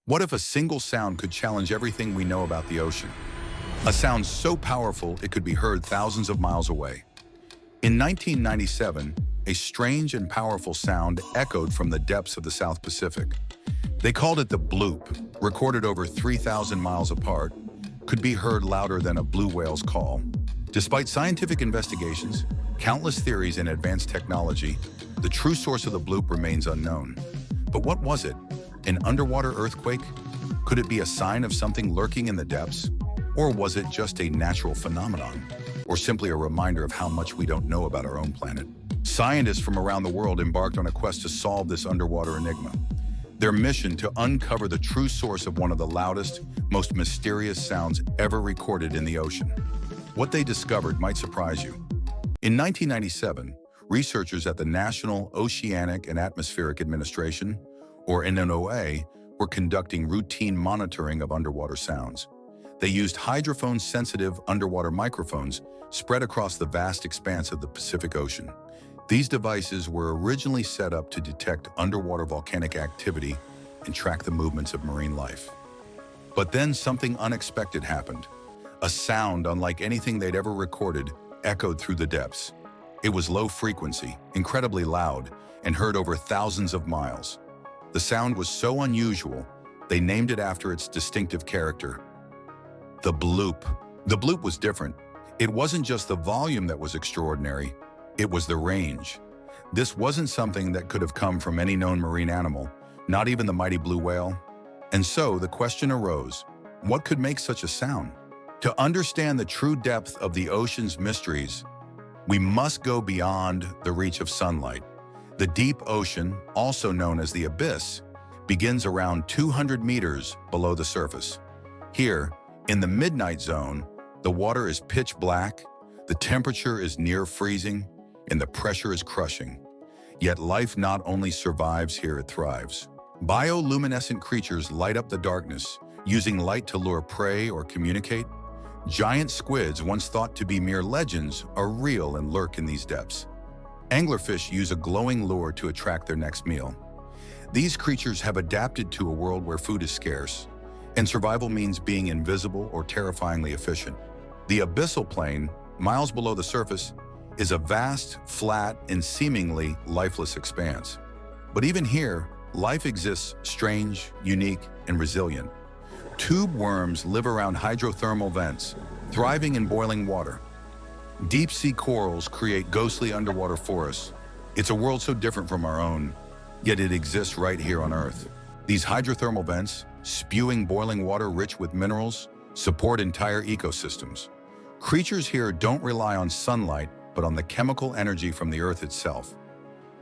What if a single sound could challenge everything we know about the ocean? A sound so powerful it could be heard thousands of miles away. In 1997, a strange and powerful sound echoed from the depths of the South Pacific. They called it the Bloop, recorded over 3,000 miles apart, could be heard louder than a blue whale's call. Despite scientific investigations, countless theories, and advanced technology, the true source of the Bloop remains unknown. But what was it? An underwater earthquake? Could it be a sign of something lurking in the depths? Or was it just a natural phenomenon? Or simply a reminder of how much we don't know about our own planet? Scientists from around the world embarked on a quest to solve this underwater enigma. Their mission to uncover the true source of one of the loudest, most mysterious sounds ever recorded in the ocean. What they discovered might surprise you. In 1997, researchers at the National Oceanic and Atmospheric Administration, or NOAA, were conducting routine monitoring of underwater sounds. They used hydrophone-sensitive underwater microphones spread across the vast expanse of the Pacific Ocean. These devices were originally set up to detect underwater volcanic activity and track the movements of marine life. But then something unexpected happened. A sound unlike anything they'd ever recorded echoed through the depths. It was low frequency, incredibly loud, and heard over thousands of miles. The sound was so unusual, they named it after its distinctive character, the Bloop. The Bloop was different. It wasn't just the volume that was extraordinary, it was the range. This wasn't something that could have come from any known marine animal, not even the mighty blue whale. And so the question arose, what could make such a sound? To understand the true depth of the ocean's mysteries, we must go beyond the reach of sunlight. The deep ocean, also known as the abyss, begins around 200 meters below the surface. Here, in the midnight zone, the water is pitch black, the temperature is near freezing, and the pressure is crushing. Yet life not only survives here, it thrives. Bioluminescent creatures light up the darkness, using light to lure prey or communicate. Giant squids, once thought to be mere legends, are real and lurk in these depths. Anglerfish use a glowing lure to attract their next meal. These creatures have adapted to a world where food is scarce, and survival means being invisible or terrifyingly efficient. The abyssal plain, miles below the surface, is a vast, flat, and seemingly lifeless expanse. But even here, life exists strange, unique, and resilient. Tube worms live around hydrothermal vents, thriving in boiling water. Deep-sea corals create ghostly underwater forests. It's a world so different from our own, yet it exists right here on Earth. These hydrothermal vents, spewing boiling water rich with minerals, support entire ecosystems. Creatures here don't rely on sunlight, but on the chemical energy from the Earth itself.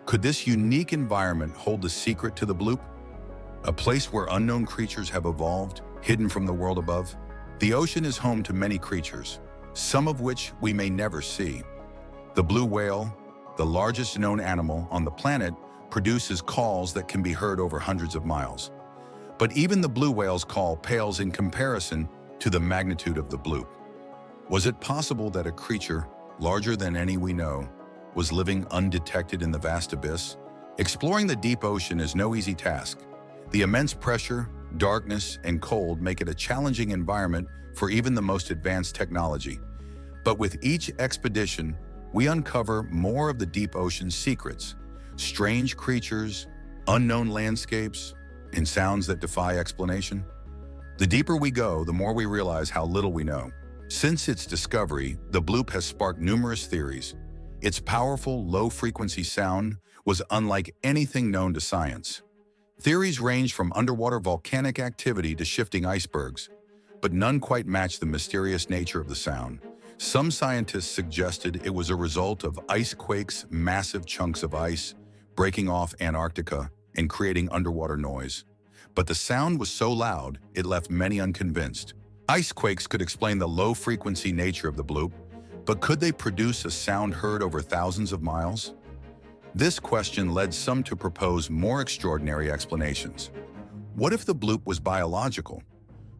Could this unique environment hold the secret to the Bloop? A place where unknown creatures have evolved, hidden from the world above? The ocean is home to many creatures, some of which we may never see. The blue whale, the largest known animal on the planet, produces calls that can be heard over hundreds of miles. But even the blue whale's call pales in comparison to the magnitude of the Bloop. Was it possible that a creature, larger than any we know, was living undetected in the vast abyss? Exploring the deep ocean is no easy task. The immense pressure, darkness, and cold make it a challenging environment for even the most advanced technology. But with each expedition, we uncover more of the deep ocean's secrets, strange creatures, unknown landscapes, and sounds that defy explanation. The deeper we go, the more we realize how little we know. Since its discovery, the Bloop has sparked numerous theories. Its powerful, low-frequency sound was unlike anything known to science. Theories range from underwater volcanic activity to shifting icebergs, but none quite match the mysterious nature of the sound. Some scientists suggested it was a result of ice quakes, massive chunks of ice, breaking off Antarctica and creating underwater noise. But the sound was so loud, it left many unconvinced. Ice quakes could explain the low-frequency nature of the Bloop, but could they produce a sound heard over thousands of miles? This question led some to propose more extraordinary explanations. What if the Bloop was biological?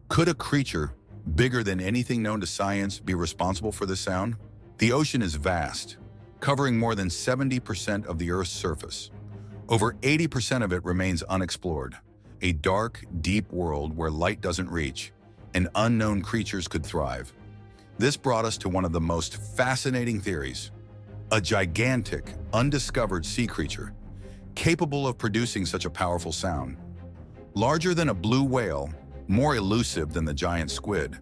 Could a creature, bigger than anything known to science, be responsible for the sound? The ocean is vast, covering more than 70% of the Earth's surface. Over 80% of it remains unexplored. a dark, deep world where light doesn't reach, and unknown creatures could thrive. This brought us to one of the most fascinating theories: a gigantic, undiscovered sea creature, capable of producing such a powerful sound. Larger than a blue whale, more elusive than the giant squid,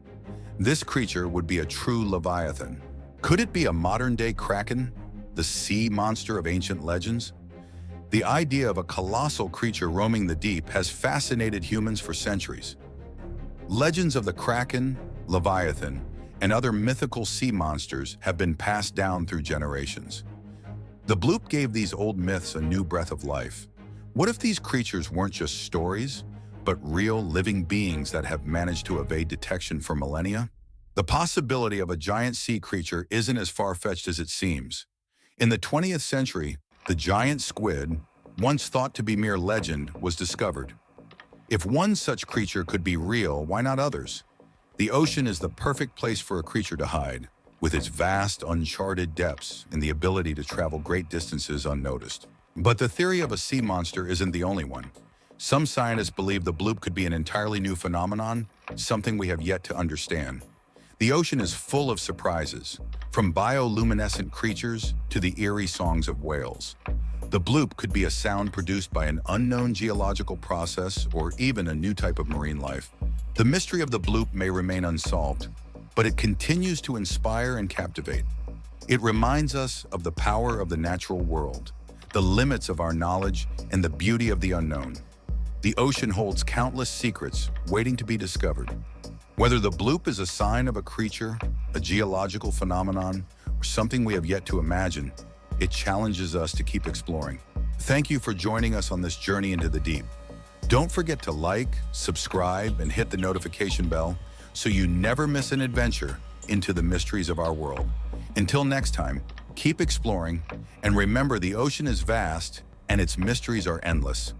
this creature would be a true leviathan. Could it be a modern-day kraken, the sea monster of ancient legends? The idea of a colossal creature roaming the deep has fascinated humans for centuries. Legends of the kraken, leviathan, and other mythical sea monsters have been passed down through generations. The Bloop gave these old myths a new breath of life. What if these creatures weren't just stories, but real living beings that have managed to evade detection for millennia? The possibility of a giant sea creature isn't as far-fetched as it seems. In the 20th century, the giant squid, once thought to be mere legend, was discovered. If one such creature could be real, why not others? The ocean is the perfect place for a creature to hide, with its vast, uncharted depths and the ability to travel great distances unnoticed. But the theory of a sea monster isn't the only one. Some scientists believe the bloop could be an entirely new phenomenon, something we have yet to understand. The ocean is full of surprises, from bioluminescent creatures to the eerie songs of whales. The bloop could be a sound produced by an unknown geological process or even a new type of marine life. The mystery of the bloop may remain unsolved, but it continues to inspire and captivate. It reminds us of the power of the natural world, the limits of our knowledge, and the beauty of the unknown. The ocean holds countless secrets waiting to be discovered. Whether the bloop is a sign of a creature, a geological phenomenon, or something we have yet to imagine, it challenges us to keep exploring. Thank you for joining us on this journey into the deep. Don't forget to like, subscribe, and hit the notification bell so you never miss an adventure into the mysteries of our world. Until next time, keep exploring, and remember, the ocean is vast and its mysteries are endless.